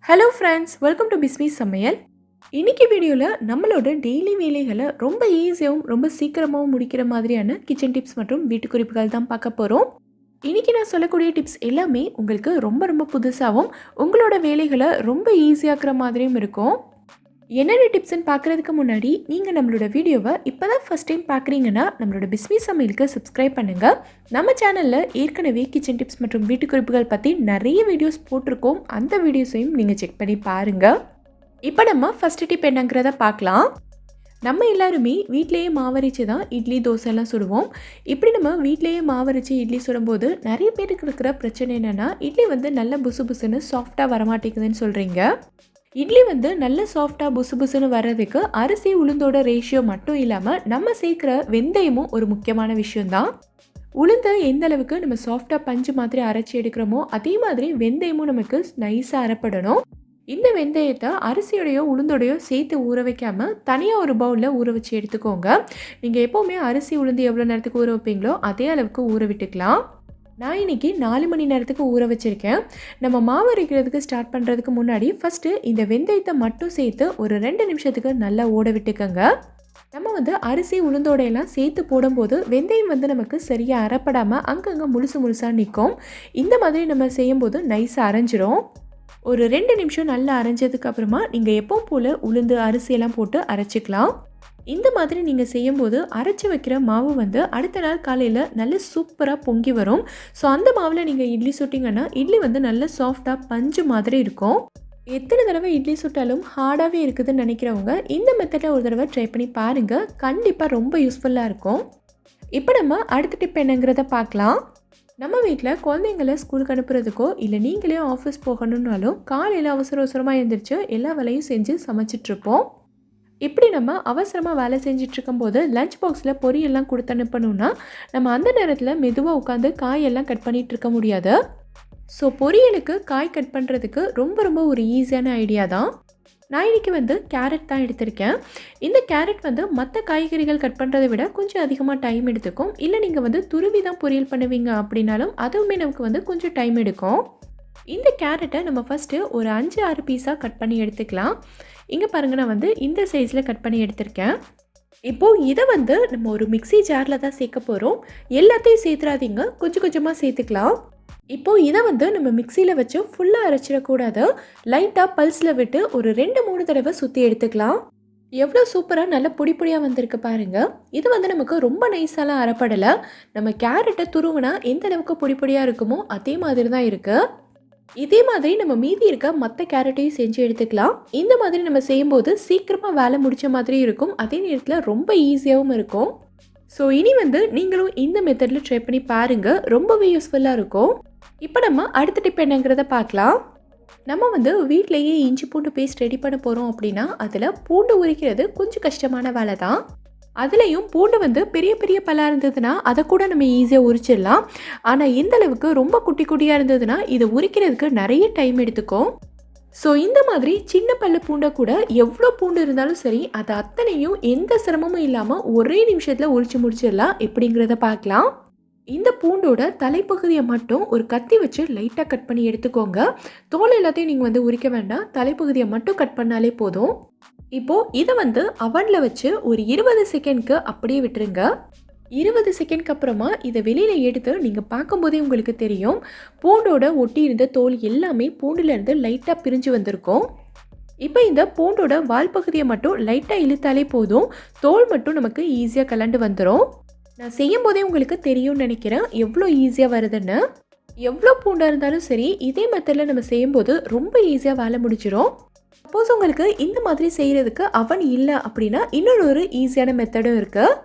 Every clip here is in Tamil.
Hello friends, welcome to Bismi சமையல். இன்னைக்கு வீடியோவில் நம்மளோட டெய்லி வேலைகளை ரொம்ப ஈஸியாகவும் ரொம்ப சீக்கிரமாகவும் முடிக்கிற மாதிரியான கிச்சன் டிப்ஸ் மற்றும் வீட்டு குறிப்புகள் தான் பார்க்க போகிறோம். இன்னைக்கு நான் சொல்லக்கூடிய டிப்ஸ் எல்லாமே உங்களுக்கு ரொம்ப ரொம்ப புதுசாகவும் உங்களோட வேலைகளை ரொம்ப ஈஸியாக்குற மாதிரியும் இருக்கும். என்னென்ன டிப்ஸ்ன்னு பார்க்குறதுக்கு முன்னாடி நீங்கள் நம்மளோட வீடியோவை இப்போ தான் ஃபஸ்ட் டைம் பார்க்குறீங்கன்னா நம்மளோட பிஸ்மி சமையலுக்கு சப்ஸ்கிரைப் பண்ணுங்கள். நம்ம சேனலில் ஏற்கனவே கிச்சன் டிப்ஸ் மற்றும் வீட்டு குறிப்புகள் பற்றி நிறைய வீடியோஸ் போட்டிருக்கோம். அந்த வீடியோஸையும் நீங்கள் செக் பண்ணி பாருங்கள். இப்போ நம்ம ஃபஸ்ட்டு டிப் என்னங்கிறத பார்க்கலாம். நம்ம எல்லாருமே வீட்டிலேயே மாவரைச்சி தான் இட்லி தோசைலாம் சுடுவோம். இப்படி நம்ம வீட்டிலேயே மாவரைச்சி இட்லி சுடும்போது நிறைய பேருக்கு இருக்கிற பிரச்சனை என்னென்னா, இட்லி நல்ல புசு புசுன்னு சாஃப்டாக வரமாட்டேங்குதுன்னு சொல்கிறீங்க. இட்லி நல்ல சாஃப்டாக புசு புசுன்னு வர்றதுக்கு அரிசி உளுந்தோட ரேஷியோ மட்டும் இல்லாமல் நம்ம சேர்க்குற வெந்தயமும் ஒரு முக்கியமான விஷயந்தான். உளுந்து எந்த அளவுக்கு நம்ம சாஃப்டாக பஞ்சு மாதிரி அரைச்சி எடுக்கிறோமோ அதே மாதிரி வெந்தயமும் நமக்கு நைஸாக அரைப்படணும். இந்த வெந்தயத்தை அரிசியோடையோ உளுந்தோடையோ சேர்த்து ஊற வைக்காமல் தனியாக ஒரு பவுலில் ஊற வச்சு எடுத்துக்கோங்க. நீங்கள் எப்போவுமே அரிசி உளுந்து எவ்வளோ நேரத்துக்கு ஊற வைப்பீங்களோ அதே அளவுக்கு ஊற விட்டுக்கலாம். நான் இன்றைக்கி 4 மணி நேரத்துக்கு ஊற வச்சுருக்கேன். நம்ம மாவு அரைக்கிறதுக்கு ஸ்டார்ட் பண்ணுறதுக்கு முன்னாடி ஃபஸ்ட்டு இந்த வெந்தயத்தை மட்டும் சேர்த்து ஒரு 2 நிமிஷத்துக்கு நல்லா ஓட விட்டுக்கோங்க. நம்ம அரிசி உளுந்தோடையெல்லாம் சேர்த்து போடும்போது வெந்தயம் நமக்கு சரியாக அரைப்படாமல் அங்கங்கே முழுசாக நிற்கும். இந்த மாதிரி நம்ம செய்யும்போது நைஸாக அரைஞ்சிரும். ஒரு 2 நிமிஷம் நல்லா அரைஞ்சதுக்கு அப்புறமா நீங்கள் எப்பவும் போல் உளுந்து அரிசியெல்லாம் போட்டு அரைச்சிக்கலாம். இந்த மாதிரி நீங்கள் செய்யும்போது அரைச்சி வைக்கிற மாவு அடுத்த நாள் காலையில் நல்ல சூப்பராக பொங்கி வரும். ஸோ அந்த மாவில் நீங்கள் இட்லி சுட்டிங்கன்னா இட்லி நல்ல சாஃப்டாக பஞ்சு மாதிரி இருக்கும். எத்தனை தடவை இட்லி சுட்டாலும் ஹார்டாகவே இருக்குதுன்னு நினைக்கிறவங்க இந்த மெத்தடில் ஒரு தடவை ட்ரை பண்ணி பாருங்கள். கண்டிப்பாக ரொம்ப யூஸ்ஃபுல்லாக இருக்கும். இப்போ நம்ம அடுத்த டிப் என்னங்கிறத பார்க்கலாம். நம்ம வீட்டில் குழந்தைங்களை ஸ்கூலுக்கு அனுப்புறதுக்கோ இல்லை நீங்களே ஆஃபீஸ் போகணுன்னாலும் காலையில் அவசரமாக எழுந்திரிச்சு எல்லா வேலையும் செஞ்சு சமைச்சிட்ருப்போம். இப்படி நம்ம அவசரமாக வேலை செஞ்சிட்ருக்கும்போது லஞ்ச் பாக்ஸில் பொரியெல்லாம் கொடுத்து அனுப்பணுன்னா நம்ம அந்த நேரத்தில் மெதுவாக உட்காந்து காயெல்லாம் கட் பண்ணிகிட்டு இருக்க முடியாது. ஸோ பொரியலுக்கு காய் கட் பண்ணுறதுக்கு ரொம்ப ஒரு ஈஸியான ஐடியா தான். நான் இன்றைக்கி கேரட் தான் எடுத்திருக்கேன். இந்த கேரட் மற்ற காய்கறிகள் கட் பண்ணுறதை விட கொஞ்சம் அதிகமாக டைம் எடுத்துக்கும். இல்லை நீங்கள் துருவி தான் பொரியல் பண்ணுவீங்க அப்படின்னாலும் அதுவுமே நமக்கு கொஞ்சம் டைம் எடுக்கும். இந்த கேரட்டை நம்ம ஃபஸ்ட்டு ஒரு 5-6 பீஸாக கட் பண்ணி எடுத்துக்கலாம். இங்கே பாருங்கள், நான் இந்த சைஸில் கட் பண்ணி எடுத்திருக்கேன். இப்போது இதை நம்ம ஒரு மிக்ஸி ஜாரில் தான் சேர்க்க போகிறோம். எல்லாத்தையும் சேர்த்துறாதீங்க, கொஞ்சம் கொஞ்சமாக சேர்த்துக்கலாம். இப்போது இதை நம்ம மிக்சியில் வச்சு ஃபுல்லாக அரைச்சிடக்கூடாது. லைட்டாக பல்ஸில் விட்டு ஒரு 2-3 தடவை சுற்றி எடுத்துக்கலாம். எவ்வளோ சூப்பராக நல்ல பொடியாக வந்திருக்கு பாருங்கள். இது நமக்கு ரொம்ப நைஸாலாம் அரைப்படலை. நம்ம கேரட்டை துருவினா எந்த அளவுக்கு பொடியாக இருக்குமோ அதே மாதிரி தான் இருக்குது. இதே மாதிரி நம்ம மீதி இருக்க மற்ற கேரட்டையும் செஞ்சு எடுத்துக்கலாம். இந்த மாதிரி நம்ம செய்யும்போது சீக்கிரமாக வேலை முடித்த மாதிரி இருக்கும். அதே நேரத்தில் ரொம்ப ஈஸியாகவும் இருக்கும். ஸோ இனி நீங்களும் இந்த மெத்தடில் ட்ரை பண்ணி பாருங்கள். ரொம்பவே யூஸ்ஃபுல்லாக இருக்கும். இப்போ நம்ம அடுத்த டிப் என்னங்கிறத பார்க்கலாம். நம்ம வீட்டிலையே இஞ்சி பூண்டு பேஸ்ட் ரெடி பண்ண போகிறோம் அப்படின்னா அதில் பூண்டு உரிக்கிறது கொஞ்சம் கஷ்டமான வேலை தான். அதுலேயும் பூண்டு பெரிய பல்லாக இருந்ததுன்னா அதை கூட நம்ம ஈஸியாக உரிச்சிடலாம். ஆனால் இந்த அளவுக்கு ரொம்ப குட்டியாக இருந்ததுன்னா இதை உரிக்கிறதுக்கு நிறைய டைம் எடுத்துக்கும். ஸோ இந்த மாதிரி சின்ன பல்லு பூண்டை கூட எவ்வளோ பூண்டு இருந்தாலும் சரி அதை அத்தனையும் எந்த சிரமமும் இல்லாமல் ஒரே நிமிஷத்தில் உரிச்சு முடிச்சிடலாம். எப்படிங்கிறத பார்க்கலாம். இந்த பூண்டோட தலைப்பகுதியை மட்டும் ஒரு கத்தி வச்சு லைட்டாக கட் பண்ணி எடுத்துக்கோங்க. தோல் எல்லாத்தையும் நீங்கள் உரிக்க வேண்டாம், தலைப்பகுதியை மட்டும் கட் பண்ணாலே போதும். இப்போது இதை அவனில் வச்சு ஒரு 20 செகண்ட்க்கு அப்படியே விட்டுருங்க. 20 செகண்ட்க்கு அப்புறமா இதை வெளியில் எடுத்து நீங்கள் பார்க்கும்போதே உங்களுக்கு தெரியும் பூண்டோட ஒட்டி இருந்த தோல் எல்லாமே பூண்டுலேருந்து லைட்டாக பிரிஞ்சு வந்திருக்கும். இப்போ இந்த பூண்டோட வால் பகுதியை மட்டும் லைட்டாக இழுத்தாலே போதும், தோல் மட்டும் நமக்கு ஈஸியாக கலண்டு வந்துடும். நான் செய்யும் போதே உங்களுக்கு தெரியும்னு நினைக்கிறேன் எவ்வளோ ஈஸியாக வருதுன்னு. எவ்வளோ பூண்டாக இருந்தாலும் சரி இதே மெத்தடில் நம்ம செய்யும்போது ரொம்ப ஈஸியாக வேலை முடிச்சிடும். சப்போஸ் உங்களுக்கு இந்த மாதிரி செய்கிறதுக்கு அவன் இல்லை அப்படின்னா இன்னொரு ஈஸியான மெத்தடும் இருக்குது.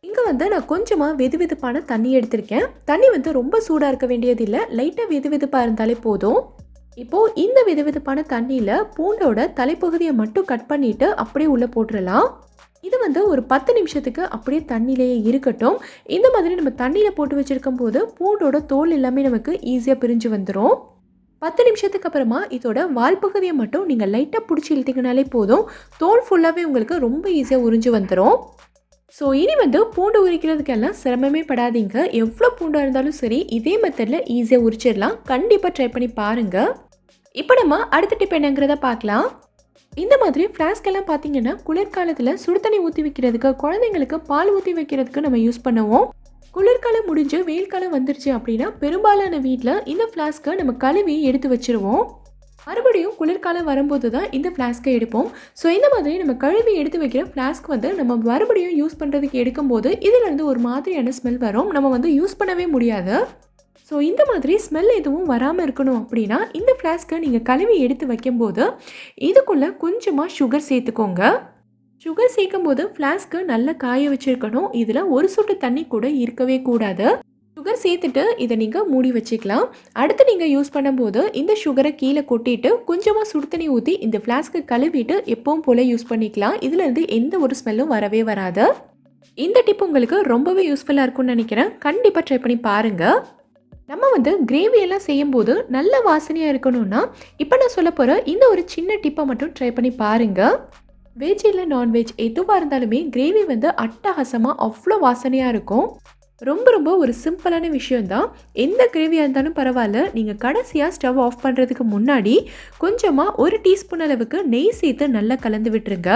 இங்கே நான் கொஞ்சமாக வெதுவெதுப்பான தண்ணி எடுத்திருக்கேன். தண்ணி ரொம்ப சூடாக இருக்க வேண்டியதில்லை, லைட்டாக வெதுவெதுப்பாக இருந்தாலே போதும். இப்போது இந்த வெதுவெதுப்பான தண்ணியில் பூண்டோட தலைப்பகுதியை மட்டும் கட் பண்ணிவிட்டு அப்படியே உள்ளே போட்டுடலாம். இது ஒரு 10 நிமிஷத்துக்கு அப்படியே தண்ணியிலேயே இருக்கட்டும். இந்த மாதிரி நம்ம தண்ணியில் போட்டு வச்சுருக்கும் போது பூண்டோட தோல் எல்லாமே நமக்கு ஈஸியாக பிரிஞ்சு வந்துடும். 10 நிமிஷத்துக்கு அப்புறமா இதோட வால் பகுதியை மட்டும் நீங்கள் லைட்டாக பிடிச்சி இழுத்திங்கனாலே போதும், தோல் ஃபுல்லாகவே உங்களுக்கு ரொம்ப ஈஸியாக உறிஞ்சு வந்துடும். ஸோ இனி பூண்டு உரிக்கிறதுக்கெல்லாம் சிரமமே படாதீங்க. எவ்வளோ பூண்டாக இருந்தாலும் சரி இதே மெத்தடில் ஈஸியாக உரிச்சிடலாம். கண்டிப்பாக ட்ரை பண்ணி பாருங்கள். இப்போ நம்ம அடுத்த டிப் என்னங்கிறத பார்க்கலாம். இந்த மாதிரி ஃப்ளாஸ்க் எல்லாம் பார்த்தீங்கன்னா குளிர்காலத்தில் சுடு தண்ணி ஊற்றி வைக்கிறதுக்கு, குழந்தைங்களுக்கு பால் ஊற்றி வைக்கிறதுக்கு நம்ம யூஸ் பண்ணுவோம். குளிர்காலம் முடிஞ்சு வெயில் காலம் வந்துருச்சு அப்படின்னா பெரும்பாலான வீட்டில் இந்த ஃப்ளாஸ்க்கை நம்ம கழுவி எடுத்து வச்சுருவோம். மறுபடியும் குளிர்காலம் வரும்போது தான் இந்த ஃப்ளாஸ்க்கை எடுப்போம். ஸோ இந்த மாதிரி நம்ம கழுவி எடுத்து வைக்கிற ஃப்ளாஸ்க் வந்து நம்ம மறுபடியும் யூஸ் பண்ணுறதுக்கு எடுக்கும்போது இதிலேருந்து ஒரு மாதிரியான ஸ்மெல் வரும். நம்ம வந்து யூஸ் பண்ணவே முடியாது. ஸோ இந்த மாதிரி ஸ்மெல் எதுவும் வராமல் இருக்கணும் அப்படின்னா இந்த ஃப்ளாஸ்க்கை நீங்கள் கழுவி எடுத்து வைக்கும்போது இதுக்குள்ளே கொஞ்சமாக சுகர் சேர்த்துக்கோங்க. சுகர் சேர்க்கும் போது ஃப்ளாஸ்க்கு நல்லா காய வச்சுருக்கணும். இதில் ஒரு சொட்டு தண்ணி கூட இருக்கவே கூடாது. சுகர் சேர்த்துட்டு இதை நீங்கள் மூடி வச்சுக்கலாம். அடுத்து நீங்கள் யூஸ் பண்ணும்போது இந்த சுகரை கீழே கொட்டிட்டு கொஞ்சமாக சுடு தண்ணி ஊற்றி இந்த ஃப்ளாஸ்க்கு கழுவிட்டு எப்பவும் போல் யூஸ் பண்ணிக்கலாம். இதுலேருந்து எந்த ஒரு ஸ்மெல்லும் வரவே வராது. இந்த டிப் உங்களுக்கு ரொம்பவே யூஸ்ஃபுல்லாக இருக்கும்னு நினைக்கிறேன். கண்டிப்பாக ட்ரை பண்ணி பாருங்கள். நம்ம வந்து கிரேவி எல்லாம் செய்யும்போது நல்ல வாசனையாக இருக்கணும்னா இப்போ நான் சொல்ல போகிற இந்த ஒரு சின்ன டிப்பை மட்டும் ட்ரை பண்ணி பாருங்கள். வெஜ் இல்லை நான்வெஜ் எதுவாக இருந்தாலுமே கிரேவி வந்து அட்டகாசமாக அவ்வளோ வாசனையாக இருக்கும். ரொம்ப ரொம்ப ஒரு சிம்பிளான விஷயந்தான். எந்த கிரேவியாக இருந்தாலும் பரவாயில்ல, நீங்கள் கடைசியாக ஸ்டவ் ஆஃப் பண்ணுறதுக்கு முன்னாடி கொஞ்சமாக 1 டீஸ்பூன் அளவுக்கு நெய் சேர்த்து நல்லா கலந்து விட்டுருங்க.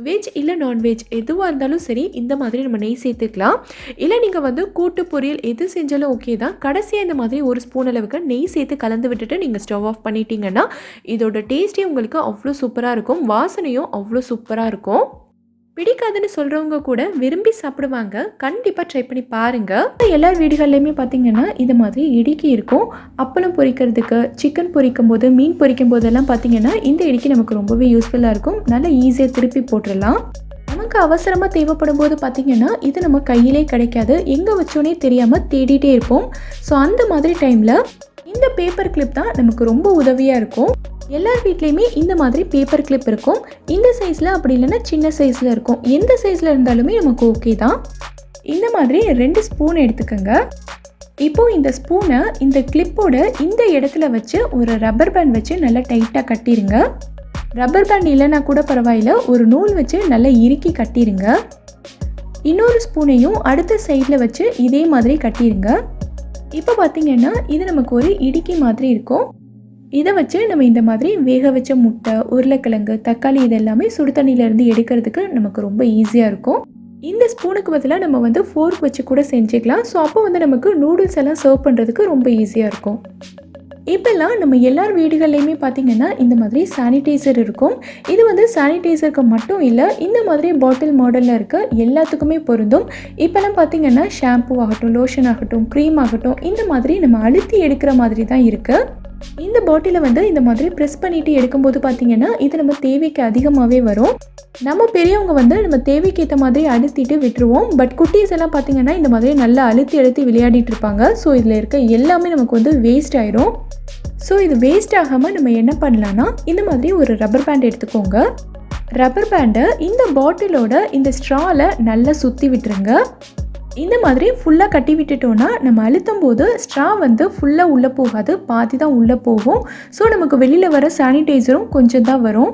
வெஜ் இல்லை நான்வெஜ் எதுவாக இருந்தாலும் சரி இந்த மாதிரி நம்ம நெய் சேர்த்துக்கலாம். இல்லை நீங்கள் வந்து கூட்டு பொரியல் எது செஞ்சாலும் ஓகே தான். கடைசியாக இந்த மாதிரி 1 ஸ்பூன் அளவுக்கு நெய் சேர்த்து கலந்து விட்டுட்டு நீங்கள் ஸ்டவ் ஆஃப் பண்ணிட்டீங்கன்னா இதோட டேஸ்ட்டே உங்களுக்கு அவ்வளோ சூப்பராக இருக்கும். வாசனையும் அவ்வளோ சூப்பராக இருக்கும். பிடிக்காதுன்னு சொல்கிறவங்க கூட விரும்பி சாப்பிடுவாங்க. கண்டிப்பாக ட்ரை பண்ணி பாருங்கள். எல்லா வீடுகள்லையுமே பார்த்தீங்கன்னா இது மாதிரி இடுக்கி இருக்கும். அப்பளம் பொரிக்கிறதுக்கு, சிக்கன் பொரிக்கும் போது, மீன் பொரிக்கும் போதெல்லாம் பார்த்தீங்கன்னா இந்த இடுக்கி நமக்கு ரொம்பவே யூஸ்ஃபுல்லாக இருக்கும். நல்லா ஈஸியாக திருப்பி போட்டுடலாம். நமக்கு அவசரமாக தேவைப்படும் போது பார்த்தீங்கன்னா இது நம்ம கையிலே கிடைக்காது. எங்கே வச்சோன்னே தெரியாமல் தேடிட்டே இருப்போம். ஸோ அந்த மாதிரி டைமில் இந்த பேப்பர் கிளிப் தான் நமக்கு ரொம்ப உதவியாக இருக்கும். எல்லார் வீட்லேயுமே இந்த மாதிரி பேப்பர் கிளிப் இருக்கும். இந்த சைஸில் அப்படி இல்லைன்னா சின்ன சைஸில் இருக்கும். எந்த சைஸில் இருந்தாலுமே நமக்கு ஓகே தான். இந்த மாதிரி 2 ஸ்பூன் எடுத்துக்கோங்க. இப்போது இந்த ஸ்பூனை இந்த கிளிப்போட இந்த இடத்துல வச்சு ஒரு ரப்பர் பேண்ட் வச்சு நல்லா டைட்டாக கட்டிடுங்க. ரப்பர் பேண்ட் இல்லைன்னா கூட பரவாயில்ல, ஒரு நூல் வச்சு நல்லா இறுக்கி கட்டிடுங்க. இன்னொரு ஸ்பூனையும் அடுத்த சைடில் வச்சு இதே மாதிரி கட்டிடுங்க. இப்போ பார்த்திங்கன்னா இது நமக்கு ஒரு இடுக்கி மாதிரி இருக்கும். இதை வச்சு நம்ம இந்த மாதிரி வேக வச்ச முட்டை, உருளைக்கிழங்கு, தக்காளி இதெல்லாமே சுடு தண்ணியிலேருந்து எடுக்கிறதுக்கு நமக்கு ரொம்ப ஈஸியாக இருக்கும். இந்த ஸ்பூனுக்கு பதிலாக நம்ம வந்து ஃபோர்க் வச்சு கூட செஞ்சுக்கலாம். ஸோ அப்போ வந்து நமக்கு நூடுல்ஸ் எல்லாம் சர்வ் பண்ணுறதுக்கு ரொம்ப ஈஸியாக இருக்கும். இப்போல்லாம் நம்ம எல்லார் வீடுகள்லையுமே பார்த்திங்கன்னா இந்த மாதிரி சானிடைசர் இருக்கும். இது வந்து சானிடைசருக்கு மட்டும் இல்லை, இந்த மாதிரி பாட்டில் மாடலில் இருக்க எல்லாத்துக்குமே பொருந்தும். இப்போல்லாம் பார்த்திங்கன்னா ஷாம்பு ஆகட்டும், லோஷன் ஆகட்டும், க்ரீம் ஆகட்டும், இந்த மாதிரி நம்ம அழுத்தி எடுக்கிற மாதிரி தான் இருக்குது. இந்த பாட்டிலை வந்து இந்த மாதிரி ப்ரெஸ் பண்ணிவிட்டு எடுக்கும்போது பார்த்திங்கன்னா இது நம்ம தேவைக்கு அதிகமாகவே வரும். நம்ம பெரியவங்க வந்து நம்ம தேவைக்கு ஏற்ற மாதிரி அழுத்திட்டு விட்டுருவோம். பட் குட்டீஸ் எல்லாம் பார்த்திங்கன்னா இந்த மாதிரி நல்லா அழுத்தி விளையாடிட்டு இருப்பாங்க. ஸோ இதில் இருக்க எல்லாமே நமக்கு வந்து வேஸ்ட் ஆயிரும். ஸோ இது வேஸ்ட் ஆகாமல் நம்ம என்ன பண்ணலான்னா இந்த மாதிரி ஒரு ரப்பர் பேண்ட் எடுத்துக்கோங்க. ரப்பர் பேண்டை இந்த பாட்டிலோட இந்த ஸ்ட்ராவில் நல்லா சுற்றி விட்டுருங்க. இந்த மாதிரி ஃபுல்லாக கட்டி விட்டுட்டோன்னா நம்ம அழுத்தும் போது ஸ்ட்ரா வந்து ஃபுல்லாக உள்ளே போகாது, பாதி தான் உள்ளே போகும். ஸோ நமக்கு வெளியில் வர சானிடைசரும் கொஞ்சம் தான் வரும்.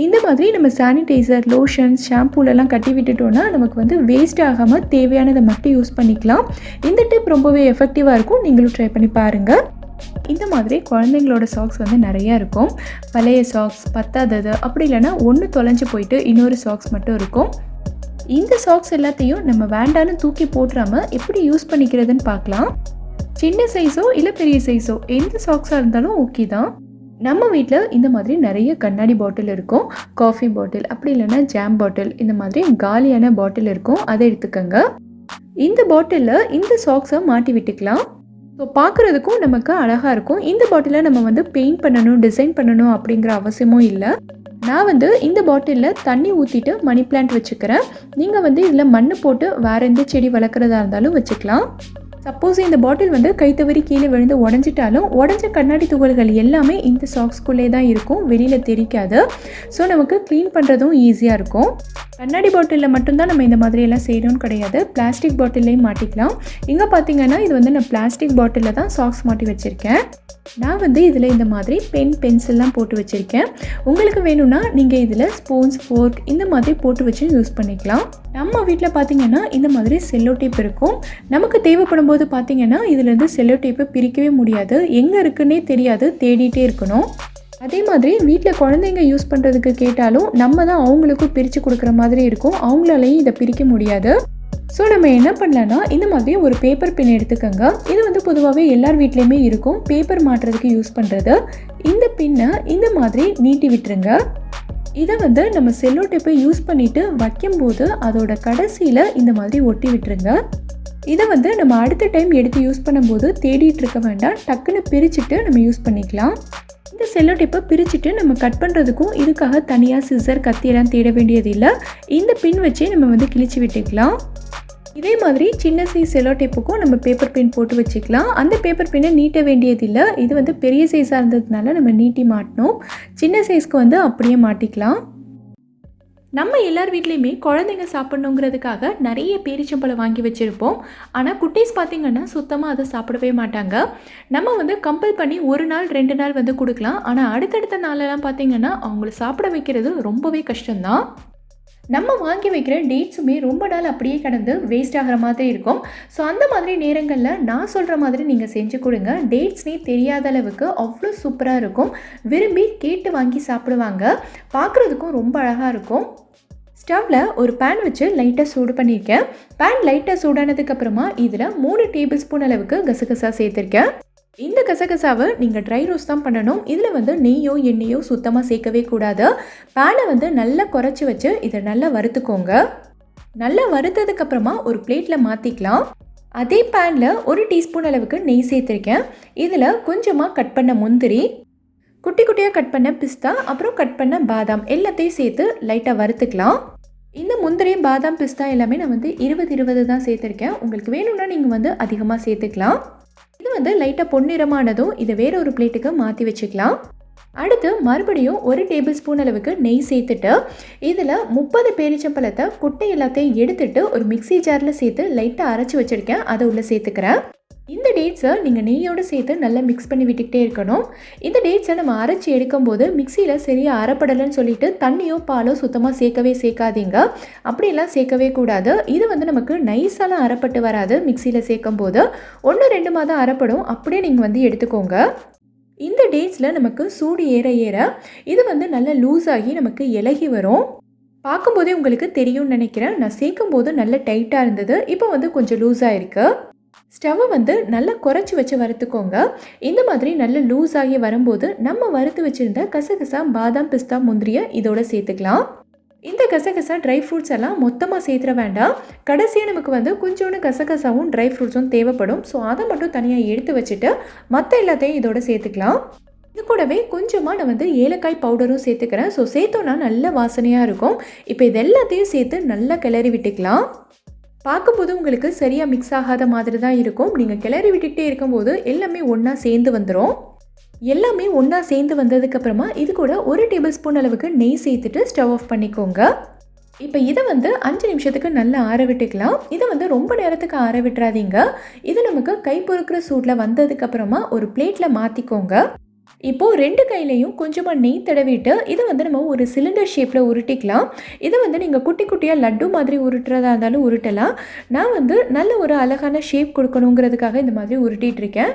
இந்த மாதிரி நம்ம சானிடைசர், லோஷன்ஸ், ஷாம்பூலெல்லாம் கட்டி விட்டுட்டோன்னா நமக்கு வந்து வேஸ்ட் ஆகாமல் தேவையானதை மட்டும் யூஸ் பண்ணிக்கலாம். இந்த டிப் ரொம்பவே எஃபெக்டிவாக இருக்கும். நீங்களும் ட்ரை பண்ணி பாருங்கள். இந்த மாதிரி குழந்தைங்களோட சாக்ஸ் வந்து நிறையா இருக்கும். பழைய சாக்ஸ், பத்தாதது, அப்படி இல்லைன்னா ஒன்று தொலைஞ்சு போயிட்டு இன்னொரு சாக்ஸ் மட்டும் இருக்கும். இந்த சாக்ஸ் எல்லாத்தையும் நம்ம வேண்டான்னு தூக்கி போட்டுறாமல் எப்படி யூஸ் பண்ணிக்கிறதுன்னு பார்க்கலாம். சின்ன சைஸோ இல்லை பெரிய சைஸோ எந்த சாக்ஸாக இருந்தாலும் ஓகே தான். நம்ம வீட்டில் இந்த மாதிரி நிறைய கண்ணாடி பாட்டில் இருக்கும். காஃபி பாட்டில், அப்படி இல்லைன்னா ஜாம் பாட்டில், இந்த மாதிரி காலியான பாட்டில் இருக்கும். அதை எடுத்துக்கோங்க. இந்த பாட்டிலில் இந்த சாக்ஸை மாட்டி விட்டுக்கலாம். ஸோ பார்க்குறதுக்கும் நமக்கு அழகாக இருக்கும். இந்த பாட்டிலை நம்ம வந்து பெயிண்ட் பண்ணணும், டிசைன் பண்ணணும் அப்படிங்கிற அவசியமும் இல்லை. நான் வந்து இந்த பாட்டிலில் தண்ணி ஊற்றிட்டு மணி பிளான்ட் வச்சுக்கிறேன். நீங்கள் வந்து இதில் மண் போட்டு வேறு எந்த செடி வளர்க்குறதா இருந்தாலும் வச்சுக்கலாம். சப்போஸ் இந்த பாட்டில் வந்து கைத்தவறி கீழே விழுந்து உடஞ்சிட்டாலும் உடஞ்ச கண்ணாடி துகள்கள் எல்லாமே இந்த சாக்ஸ்குள்ளே தான் இருக்கும், வெளியில் தெரிக்காது. ஸோ நமக்கு க்ளீன் பண்ணுறதும் ஈஸியாக இருக்கும். கண்ணாடி பாட்டிலில் மட்டும்தான் நம்ம இந்த மாதிரியெல்லாம் செய்யணும்னு கிடையாது, பிளாஸ்டிக் பாட்டிலையும் மாட்டிக்கலாம். இங்கே பார்த்தீங்கன்னா இது வந்து நான் பிளாஸ்டிக் பாட்டிலில் தான் சாக்ஸ் மாட்டி வச்சுருக்கேன். நான் வந்து இதில் இந்த மாதிரி பென்சில்லாம் போட்டு வச்சுருக்கேன். உங்களுக்கு வேணும்னா நீங்கள் இதில் ஸ்பூன்ஸ், ஃபோர்க் இந்த மாதிரி போட்டு வச்சு யூஸ் பண்ணிக்கலாம். நம்ம வீட்டில் பார்த்திங்கன்னா இந்த மாதிரி செல்லோ டேப் இருக்கும். நமக்கு தேவைப்படும் போது பண்ணும்போது பார்த்தீங்கன்னா இதுலேருந்து செல்லோ டேப்பை பிரிக்கவே முடியாது, எங்கே இருக்குன்னே தெரியாது, தேடிட்டே இருக்கணும். அதே மாதிரி வீட்டில் குழந்தைங்க யூஸ் பண்ணுறதுக்கு கேட்டாலும் நம்ம தான் அவங்களுக்கும் பிரித்து கொடுக்குற மாதிரி இருக்கும், அவங்களாலையும் இதை பிரிக்க முடியாது. ஸோ நம்ம என்ன பண்ணலான்னா இந்த மாதிரி ஒரு பேப்பர் பின் எடுத்துக்கோங்க. இது வந்து பொதுவாகவே எல்லார் வீட்லேயுமே இருக்கும், பேப்பர் மாட்டுறதுக்கு யூஸ் பண்ணுறது. இந்த பின்னை இந்த மாதிரி நீட்டி விட்டுருங்க. இதை வந்து நம்ம செல்லோ டேப்பை யூஸ் பண்ணிவிட்டு வைக்கும்போது அதோட கடைசியில் இந்த மாதிரி ஒட்டி விட்டுருங்க. இதை வந்து நம்ம அடுத்த டைம் எடுத்து யூஸ் பண்ணும்போது தேடிட்டு இருக்க வேண்டாம், டக்குன்னு பிரிச்சுட்டு நம்ம யூஸ் பண்ணிக்கலாம். இந்த செல்லோ டேப்பை பிரிச்சுட்டு நம்ம கட் பண்ணுறதுக்கும் இதுக்காக தனியாக சிசர் கத்தியெல்லாம் தேட வேண்டியது இல்லை, இந்த பின் வச்சே நம்ம வந்து கிழிச்சு விட்டுக்கலாம். இதே மாதிரி சின்ன சைஸ் செல்லோ டேப்புக்கும் நம்ம பேப்பர் பின் போட்டு வச்சுக்கலாம். அந்த பேப்பர் பின்னை நீட்ட வேண்டியதில்லை, இது வந்து பெரிய சைஸாக இருந்ததுனால நம்ம நீட்டி மாட்டணும், சின்ன சைஸ்க்கு வந்து அப்படியே மாட்டிக்கலாம். நம்ம எல்லார் வீட்லேயுமே குழந்தைங்க சாப்பிட்ணுங்கிறதுக்காக நிறைய பேரிச்சம்பழம் வாங்கி வச்சுருப்போம். ஆனால் குட்டீஸ் பார்த்திங்கன்னா சுத்தமாக அதை சாப்பிடவே மாட்டாங்க. நம்ம வந்து கம்பல் பண்ணி 1 நாள் 2 நாள் வந்து கொடுக்கலாம், ஆனால் அடுத்தடுத்த நாளெல்லாம் பார்த்திங்கன்னா அவங்கள சாப்பிட வைக்கிறது ரொம்பவே கஷ்டம்தான். நம்ம வாங்கி வைக்கிற டேட்ஸுமே ரொம்ப நாள் அப்படியே கடந்து வேஸ்ட் ஆகிற மாதிரி இருக்கும். ஸோ அந்த மாதிரி நேரங்களில் நான் சொல்கிற மாதிரி நீங்கள் செஞ்சு கொடுங்க, டேட்ஸ்னே தெரியாத அளவுக்கு அவ்வளோ சூப்பராக இருக்கும், விரும்பி கேட்டு வாங்கி சாப்பிடுவாங்க, பார்க்குறதுக்கும் ரொம்ப அழகாக இருக்கும். ஸ்டவ்வில் ஒரு பேன் வச்சு லைட்டாக சூடு பண்ணியிருக்கேன். பேன் லைட்டாக சூடானதுக்கப்புறமா இதில் 3 டேபிள் ஸ்பூன் அளவுக்கு கசகசா சேர்த்துருக்கேன். இந்த கசகசாவை நீங்கள் ட்ரை ரோஸ்ட் தான் பண்ணணும், இதில் வந்து நெய்யோ எண்ணெயோ சுத்தமாக சேர்க்கவே கூடாது. பேனை வந்து நல்லா குறைச்சி வச்சு இதை நல்லா வறுத்துக்கோங்க. நல்லா வறுத்ததுக்கப்புறமா ஒரு பிளேட்டில் மாற்றிக்கலாம். அதே பேனில் 1 டீஸ்பூன் அளவுக்கு நெய் சேர்த்துருக்கேன். இதில் கொஞ்சமாக கட் பண்ண முந்திரி, குட்டி குட்டியாக கட் பண்ண பிஸ்தா, அப்புறம் கட் பண்ண பாதாம் எல்லாத்தையும் சேர்த்து லைட்டாக வறுத்துக்கலாம். இந்த முந்திரி பாதாம் பிஸ்தா எல்லாமே நான் வந்து 20 தான் சேர்த்துருக்கேன், உங்களுக்கு வேணும்னா நீங்கள் வந்து அதிகமாக சேர்த்துக்கலாம். இது வந்து லைட்டாக பொன்னிறமானதும் இதை வேற ஒரு பிளேட்டுக்கு மாற்றி வச்சுக்கலாம். அடுத்து மறுபடியும் 1 டேபிள் ஸ்பூன் அளவுக்கு நெய் சேர்த்துட்டு இதில் 30 பேரிச்சம்பழத்தை குட்டை எல்லாத்தையும் எடுத்துட்டு ஒரு மிக்ஸி ஜாரில் சேர்த்து லைட்டாக அரைச்சி வச்சுருக்கேன், அதை உள்ளே சேர்த்துக்கிறேன். இந்த டேட்ஸை நீங்கள் நெய்யோடு சேர்த்து நல்லா மிக்ஸ் பண்ணி விட்டுக்கிட்டே இருக்கணும். இந்த டேட்ஸை நம்ம அரைச்சி எடுக்கும்போது மிக்சியில் சரியாக அரைப்படலைன்னு சொல்லிட்டு தண்ணியோ பாலோ சுத்தமாக சேர்க்காதீங்க, அப்படியெல்லாம் சேர்க்கவே கூடாது. இது வந்து நமக்கு நைஸாலாம் அரைப்பட்டு வராது, மிக்சியில் சேர்க்கும் போது 1-2 மாதம் அரைப்படும், அப்படியே நீங்கள் வந்து எடுத்துக்கோங்க. இந்த டேட்ஸில் நமக்கு சூடு ஏற ஏற இது வந்து நல்லா லூஸ் ஆகி நமக்கு இலகி வரும். பார்க்கும்போதே உங்களுக்கு தெரியும்னு நினைக்கிறேன், நான் சேர்க்கும் போது நல்லா டைட்டாக இருந்தது, இப்போ வந்து கொஞ்சம் லூஸாக இருக்குது. ஸ்டவ்வை வந்து நல்லா குறைச்சி வச்சு வறுத்துக்கோங்க. இந்த மாதிரி நல்லா லூஸ் ஆகி வரும்போது நம்ம வறுத்து வச்சுருந்த கசகசா பாதாம் பிஸ்தா முந்திரியை இதோட சேர்த்துக்கலாம். இந்த கசகசா ட்ரை ஃப்ரூட்ஸ் எல்லாம் மொத்தமாக சேர்த்துற வேண்டாம், கடைசியாக நமக்கு வந்து கொஞ்சோண்டு கசகசாவும் ட்ரை ஃப்ரூட்ஸும் தேவைப்படும். ஸோ அதை மட்டும் தனியாக எடுத்து வச்சுட்டு மற்ற எல்லாத்தையும் இதோட சேர்த்துக்கலாம். இது கூடவே கொஞ்சமாக நான் வந்து ஏலக்காய் பவுடரும் சேர்த்துக்கிறேன். ஸோ சேர்த்தோன்னா நல்ல வாசனையாக இருக்கும். இப்போ இது எல்லாத்தையும் சேர்த்து நல்லா கிளறி விட்டுக்கலாம். பார்க்கும்போது உங்களுக்கு சரியாக மிக்ஸ் ஆகாத மாதிரி தான் இருக்கும், நீங்கள் கிளறி விட்டுக்கிட்டே இருக்கும்போது எல்லாமே ஒன்றா சேர்ந்து வந்துடும். எல்லாமே ஒன்றா சேர்ந்து வந்ததுக்கப்புறமா இது கூட 1 டேபிள் ஸ்பூன் அளவுக்கு நெய் சேர்த்துட்டு ஸ்டவ் ஆஃப் பண்ணிக்கோங்க. இப்போ இதை வந்து 5 நிமிஷத்துக்கு நல்லா ஆற விட்டுக்கலாம். இதை வந்து ரொம்ப நேரத்துக்கு ஆற விட்டுறாதீங்க, இது நமக்கு கை பொறுக்கிற சூட்டில் வந்ததுக்கப்புறமா ஒரு பிளேட்டில் மாற்றிக்கோங்க. இப்போது 2 கையிலையும் கொஞ்சமாக நெய் தடவிட்டு இதை வந்து நம்ம ஒரு சிலிண்டர் ஷேப்பில் உருட்டிக்கலாம். இதை வந்து நீங்கள் குட்டி குட்டியாக லட்டு மாதிரி உருட்டுறதா இருந்தாலும் உருட்டலாம். நான் வந்து நல்ல ஒரு அழகான ஷேப் கொடுக்கணுங்கிறதுக்காக இந்த மாதிரி உருட்டிகிட்ருக்கேன்.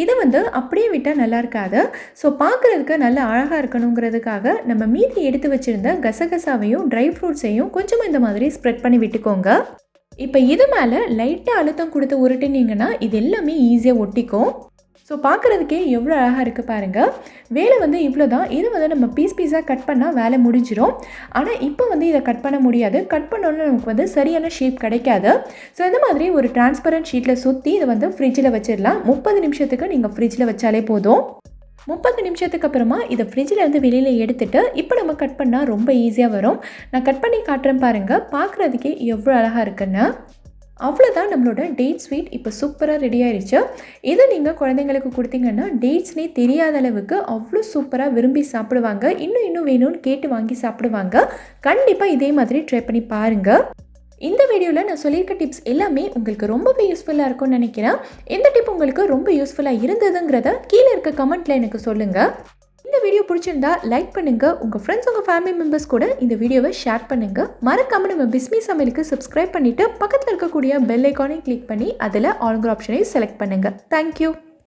இதை வந்து அப்படியே விட்டால் நல்லா இருக்காது, ஸோ பார்க்குறதுக்கு நல்லா அழகாக இருக்கணுங்கிறதுக்காக நம்ம மீதி எடுத்து வச்சுருந்த கசகசாவையும் ட்ரை ஃப்ரூட்ஸையும் கொஞ்சமாக இந்த மாதிரி ஸ்ப்ரெட் பண்ணி விட்டுக்கோங்க. இப்போ இது மேலே லைட்டாக அழுத்தம் கொடுத்து உருட்டினீங்கன்னா இது எல்லாமே ஈஸியாக ஒட்டிக்கும். ஸோ பார்க்குறதுக்கே எவ்வளோ அழகாக இருக்குது பாருங்கள். வேலை வந்து இவ்வளோ தான், இது வந்து நம்ம பீஸாக கட் பண்ணால் வேலை முடிஞ்சிடும். ஆனால் இப்போ வந்து இதை கட் பண்ண முடியாது, கட் பண்ணோன்னு நமக்கு வந்து சரியான ஷேப் கிடைக்காது. ஸோ இந்த மாதிரி ஒரு டிரான்ஸ்பரண்ட் ஷீட்டில் சுற்றி இதை வந்து ஃப்ரிட்ஜில் வச்சிடலாம். 30 நிமிஷத்துக்கு நீங்கள் ஃப்ரிட்ஜில் வச்சாலே போதும். 30 நிமிஷத்துக்கு அப்புறமா இதை ஃப்ரிட்ஜில் இருந்து வெளியில் எடுத்துகிட்டு இப்போ நம்ம கட் பண்ணால் ரொம்ப ஈஸியாக வரும். நான் கட் பண்ணி காட்டுறேன் பாருங்கள், பார்க்குறதுக்கே எவ்வளோ அழகாக இருக்குன்னு. அவ்வளோதான், நம்மளோட டேட் ஸ்வீட் இப்போ சூப்பராக ரெடி ஆயிடுச்சு. இதை நீங்கள் குழந்தைங்களுக்கு கொடுத்தீங்கன்னா டேட்ஸ்னே தெரியாத அளவுக்கு அவ்வளோ சூப்பராக விரும்பி சாப்பிடுவாங்க, இன்னும் வேணும்னு கேட்டு வாங்கி சாப்பிடுவாங்க. கண்டிப்பாக இதே மாதிரி ட்ரை பண்ணி பாருங்கள். இந்த வீடியோவில் நான் சொல்லியிருக்க டிப்ஸ் எல்லாமே உங்களுக்கு ரொம்பவே யூஸ்ஃபுல்லாக இருக்கும்னு நினைக்கிறேன். எந்த டிப் உங்களுக்கு ரொம்ப யூஸ்ஃபுல்லாக இருந்ததுங்கிறத கீழே இருக்க கமெண்ட்டில் எனக்கு சொல்லுங்கள். இந்த வீடியோ பிடிச்சிருந்தா லைக் பண்ணுங்க, உங்க ஃப்ரெண்ட்ஸ் உங்க ஃபேமிலி மெம்பர்ஸ் கூட இந்த வீடியோவை ஷேர் பண்ணுங்க. மறக்காம நம்ம பிஸ்மி சமையலுக்கு சப்ஸ்கிரைப் பண்ணிட்டு பக்கத்தில் இருக்கக்கூடிய பெல் ஐக்கானை கிளிக் பண்ணி அதில் ஆல்ங்கிற ஆப்ஷனை செலக்ட் பண்ணுங்க. தேங்க்யூ.